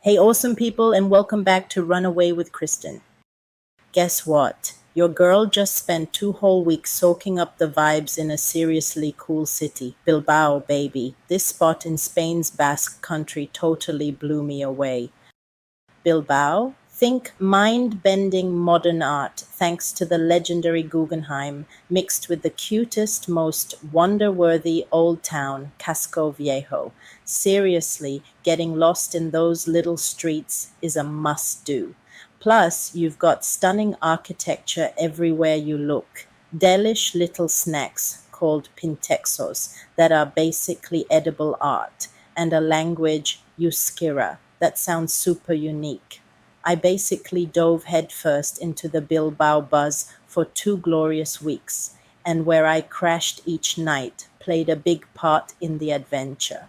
Hey, awesome people, and welcome back to Runaway with Christin. Guess what? Your girl just spent 2 whole weeks soaking up the vibes in a seriously cool city. Bilbao, baby. This spot in Spain's Basque country totally blew me away. Bilbao? Think mind bending modern art thanks to the legendary Guggenheim, mixed with the cutest, most wonder worthy old town, Casco Viejo. Seriously, getting lost in those little streets is a must do. Plus, you've got stunning architecture everywhere you look. Delish little snacks called pintexos that are basically edible art, and a language, euskera, that sounds super unique. I basically dove headfirst into the Bilbao buzz for 2 glorious weeks, and where I crashed each night played a big part in the adventure.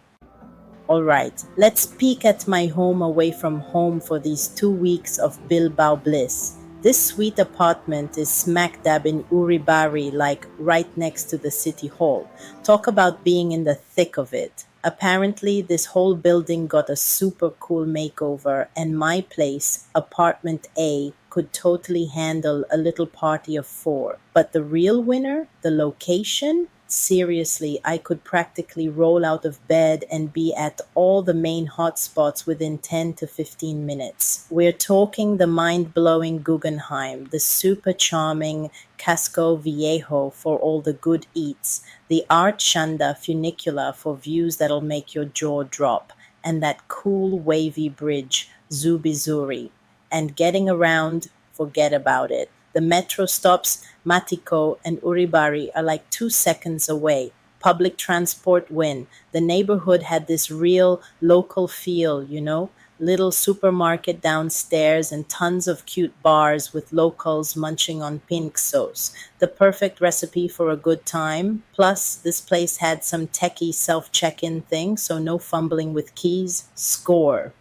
All right, let's peek at my home away from home for these 2 weeks of Bilbao bliss. This sweet apartment is smack dab in Uribari, like right next to the city hall. Talk about being in the thick of it. Apparently, this whole building got a super cool makeover, and my place, apartment A, could totally handle a little party of four. But the real winner, the location, seriously, I could practically roll out of bed and be at all the main hotspots within 10 to 15 minutes. We're talking the mind blowing Guggenheim, the super charming Casco Viejo for all the good eats, the Art Shanda funicular for views that'll make your jaw drop, and that cool wavy bridge, Zubizuri. And getting around, forget about it. The metro stops, Matiko and Uribari, are like 2 seconds away. Public transport win. The neighborhood had this real local feel, you know? Little supermarket downstairs and tons of cute bars with locals munching on pink sauce. The perfect recipe for a good time. Plus, this place had some techie self check in thing, so no fumbling with keys. Score.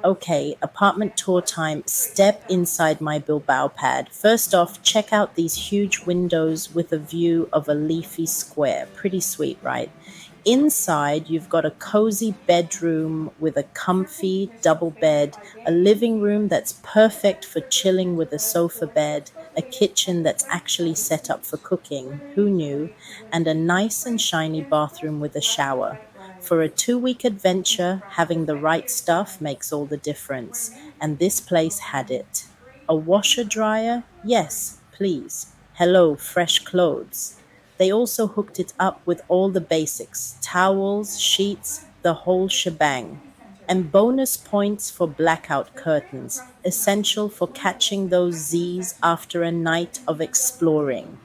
Okay, apartment tour time. Step inside my Bilbao pad. First off, check out these huge windows with a view of a leafy square. Pretty sweet, right? Inside, you've got a cozy bedroom with a comfy double bed, a living room that's perfect for chilling with a sofa bed, a kitchen that's actually set up for cooking, who knew, and a nice and shiny bathroom with a shower. For a 2 week adventure, having the right stuff makes all the difference, and this place had it. A washer dryer? Yes, please. Hello, fresh clothes. They also hooked it up with all the basics towels, sheets, the whole shebang. And bonus points for blackout curtains, essential for catching those Z's after a night of exploring.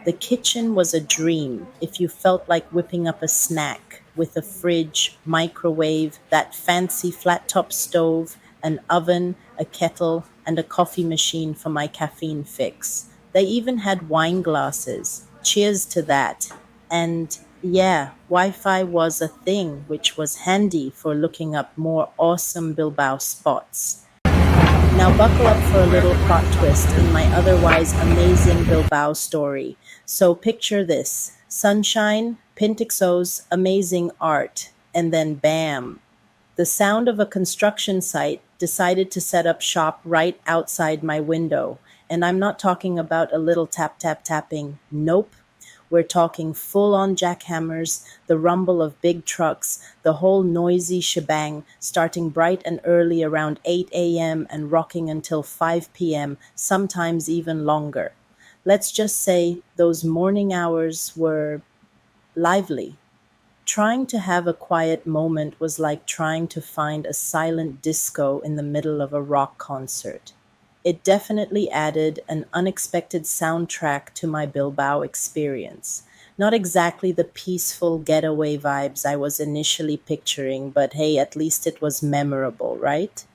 The kitchen was a dream if you felt like whipping up a snack with a fridge, microwave, that fancy flat top stove, an oven, a kettle, and a coffee machine for my caffeine fix. They even had wine glasses. Cheers to that. And yeah, Wi Fi was a thing, which was handy for looking up more awesome Bilbao spots. Now, buckle up for a little plot twist in my otherwise amazing Bilbao story. So, picture this sunshine, Pintixo's amazing art, and then bam, the sound of a construction site decided to set up shop right outside my window. And I'm not talking about a little tap tap tapping. Nope. We're talking full on jackhammers, the rumble of big trucks, the whole noisy shebang, starting bright and early around 8 a.m. and rocking until 5 p.m., sometimes even longer. Let's just say those morning hours were lively. Trying to have a quiet moment was like trying to find a silent disco in the middle of a rock concert. It definitely added an unexpected soundtrack to my Bilbao experience. Not exactly the peaceful getaway vibes I was initially picturing, but hey, at least it was memorable, right?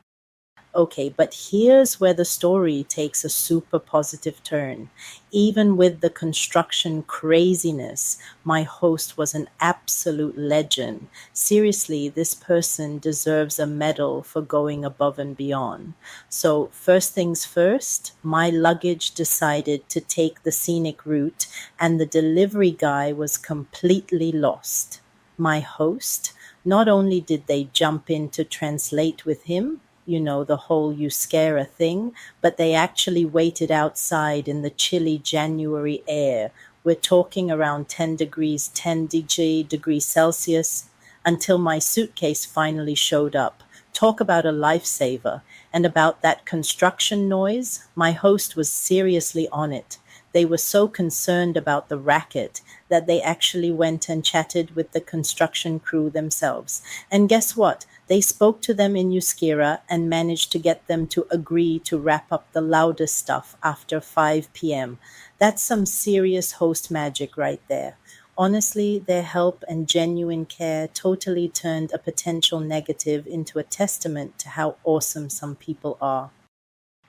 Okay, but here's where the story takes a super positive turn. Even with the construction craziness, my host was an absolute legend. Seriously, this person deserves a medal for going above and beyond. So, first things first, my luggage decided to take the scenic route, and the delivery guy was completely lost. My host, Not only did they jump in to translate with him, the whole Euskera thing, but they actually waited outside in the chilly January air. We're talking around 10 degrees, 10 degrees Celsius, until my suitcase finally showed up. Talk about a lifesaver. And about that construction noise, my host was seriously on it. They were so concerned about the racket that they actually went and chatted with the construction crew themselves. And guess what? They spoke to them in Euskera and managed to get them to agree to wrap up the loudest stuff after 5 p.m. That's some serious host magic right there. Honestly, their help and genuine care totally turned a potential negative into a testament to how awesome some people are.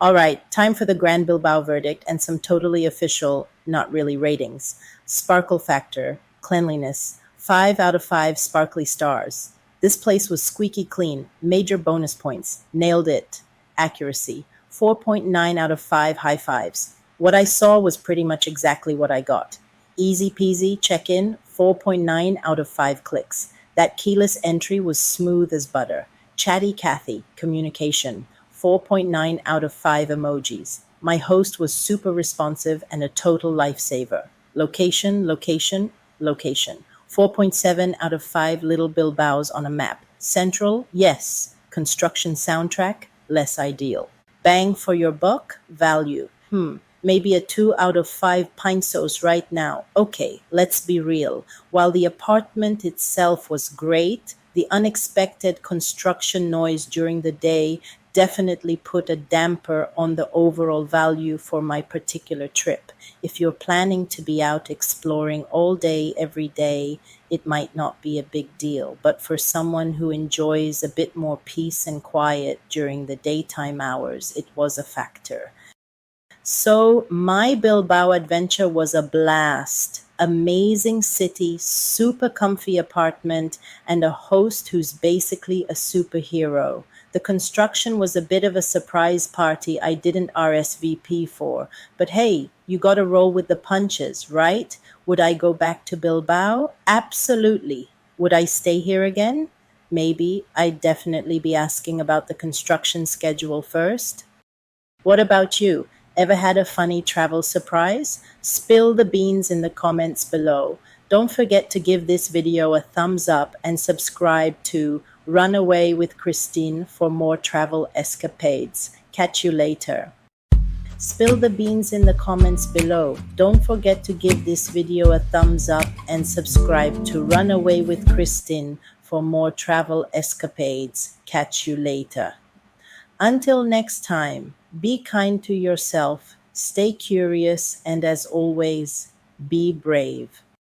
All right, time for the Grand Bilbao verdict and some totally official, not really ratings. Sparkle factor, cleanliness, 5 out of 5 sparkly stars. This place was squeaky clean, major bonus points, nailed it. Accuracy, 4.9 out of 5 high fives. What I saw was pretty much exactly what I got. Easy peasy, check in, 4.9 out of 5 clicks. That keyless entry was smooth as butter. Chatty Cathy, communication, 4.9 out of 5 emojis. My host was super responsive and a total lifesaver. Location, location, location. 4.7 out of 5 little Bilbaos on a map. Central, yes. Construction soundtrack, less ideal. Bang for your buck, value. Maybe a 2 out of 5 pinsos right now. Okay, let's be real. While the apartment itself was great, the unexpected construction noise during the day definitely put a damper on the overall value for my particular trip. If you're planning to be out exploring all day, every day, it might not be a big deal. But for someone who enjoys a bit more peace and quiet during the daytime hours, it was a factor. So, my Bilbao adventure was a blast. Amazing city, super comfy apartment, and a host who's basically a superhero. The construction was a bit of a surprise party I didn't RSVP for, but hey, you gotta roll with the punches, right? Would I go back to Bilbao? Absolutely. Would I stay here again? Maybe. I'd definitely be asking about the construction schedule first. What about you? Ever had a funny travel surprise? Spill the beans in the comments below. Don't forget to give this video a thumbs up and subscribe to Runaway with Christine for more travel escapades. Catch you later. Spill the beans in the comments below. Don't forget to give this video a thumbs up and subscribe to Runaway with Christine for more travel escapades. Catch you later. Until next time, be kind to yourself, stay curious, and as always, be brave.